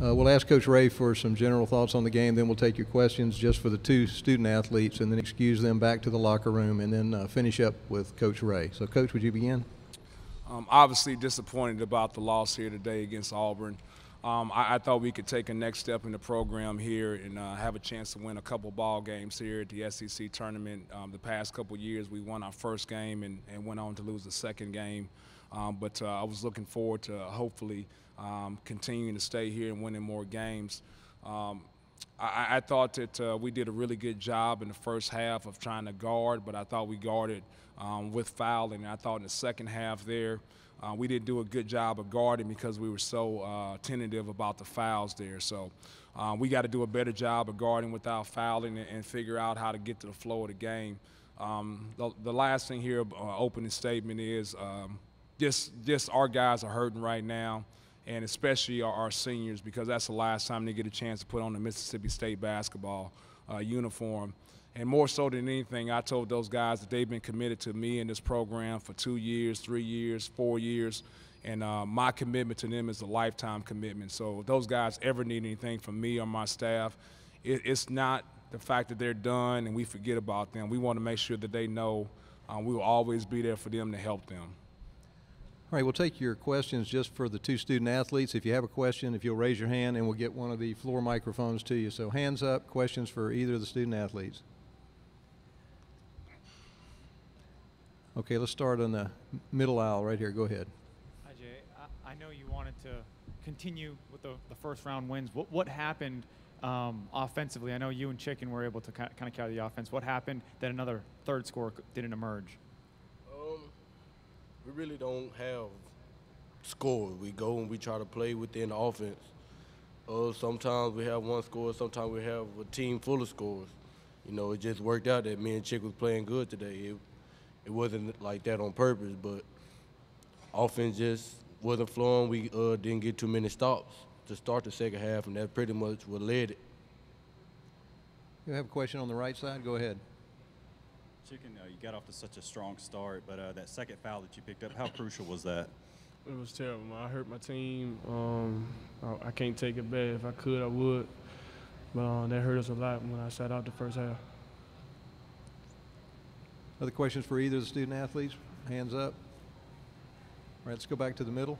We'll ask Coach Ray for some general thoughts on the game, then we'll take your questions just for the two student athletes and then excuse them back to the locker room and then finish up with Coach Ray. So, Coach, would you begin? Obviously disappointed about the loss here today against Auburn. I thought we could take a next step in the program here and have a chance to win a couple ball games here at the SEC tournament. The past couple years we won our first game and went on to lose the second game. But I was looking forward to hopefully continuing to stay here and winning more games. I thought that we did a really good job in the first half of trying to guard, but I thought we guarded with fouling. I thought in the second half there, we didn't do a good job of guarding because we were so tentative about the fouls there. So we got to do a better job of guarding without fouling and figure out how to get to the flow of the game. The last thing here, opening statement is just our guys are hurting right now, and especially our seniors, because that's the last time they get a chance to put on the Mississippi State basketball uniform. And more so than anything, I told those guys that they've been committed to me in this program for 2 years, 3 years, 4 years, and my commitment to them is a lifetime commitment. So if those guys ever need anything from me or my staff, it's not the fact that they're done and we forget about them. We want to make sure that they know we will always be there for them to help them. All right, we'll take your questions just for the two student athletes. If you have a question, if you'll raise your hand and we'll get one of the floor microphones to you. So hands up, questions for either of the student athletes. Okay, let's start on the middle aisle right here. Go ahead. Hi, Jay. I know you wanted to continue with the first round wins. What happened offensively? I know you and Chicken were able to kind of carry the offense. What happened that another third score didn't emerge? We really don't have scores. We go and we try to play within the offense. Sometimes we have one score, sometimes we have a team full of scores. You know, it just worked out that me and Chick was playing good today. It wasn't like that on purpose, but offense just wasn't flowing. We didn't get too many stops to start the second half, and that pretty much what led it. You have a question on the right side? Go ahead. Chicken, you got off to such a strong start, but that second foul that you picked up, how crucial was that? It was terrible. I hurt my team. I can't take it back. If I could, I would. But that hurt us a lot when I sat out the first half. Other questions for either of the student athletes? Hands up. All right, let's go back to the middle.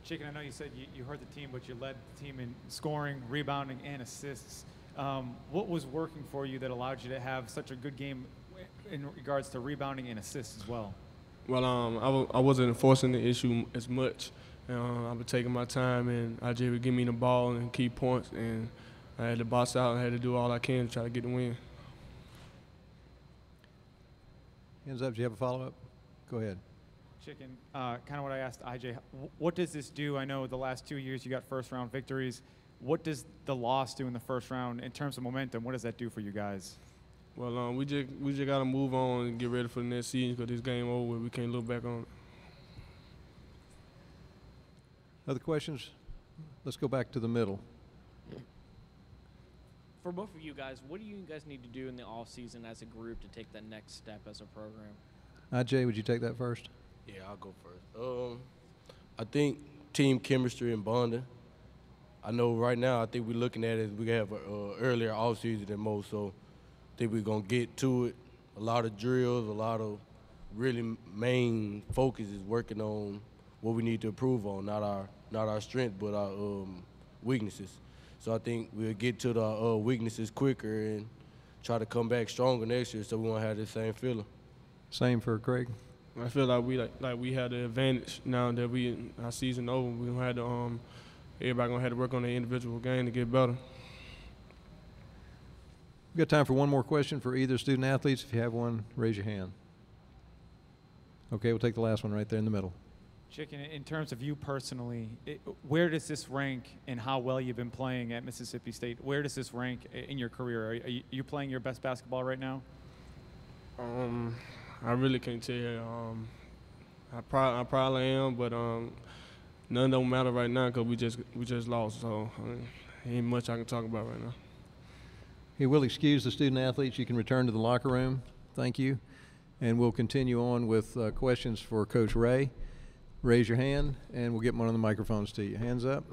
Chicken, I know you said you hurt the team, but you led the team in scoring, rebounding, and assists. What was working for you that allowed you to have such a good game in regards to rebounding and assists as well? Well, I wasn't enforcing the issue as much. I was taking my time, and IJ would give me the ball and key points, and I had to box out and had to do all I can to try to get the win. Hands up. Do you have a follow-up? Go ahead. Chicken, kind of what I asked IJ. What does this do? I know the last 2 years you got first-round victories. What does the loss do in the first round in terms of momentum? What does that do for you guys? Well, we just got to move on and get ready for the next season because this game over. We can't look back on it. Other questions? Let's go back to the middle. For both of you guys, what do you guys need to do in the offseason as a group to take that next step as a program? IJ, would you take that first? Yeah, I'll go first. I think team chemistry and bonding. I know right now I think we're looking at it as we have an earlier offseason than most, so I think we're going to get to it. A lot of drills, a lot of really main focus is working on what we need to improve on, not our strength, but our weaknesses. So I think we'll get to the weaknesses quicker and try to come back stronger next year so we won't have the same feeling. Same for Craig. I feel like we had the advantage now that our season over. We don't have to everybody gonna have to work on their individual game to get better. We've got time for one more question for either student athletes. If you have one, raise your hand. Okay, we'll take the last one right there in the middle. Chicken, in terms of you personally, where does this rank in how well you've been playing at Mississippi State? Where does this rank in your career? Are you playing your best basketball right now? I really can't tell you. I probably am, but none don't matter right now because we just lost. So ain't much I can talk about right now. Hey, we'll excuse the student athletes. You can return to the locker room. Thank you. And we'll continue on with questions for Coach Ray. Raise your hand, and we'll get one of the microphones to you. Hands up.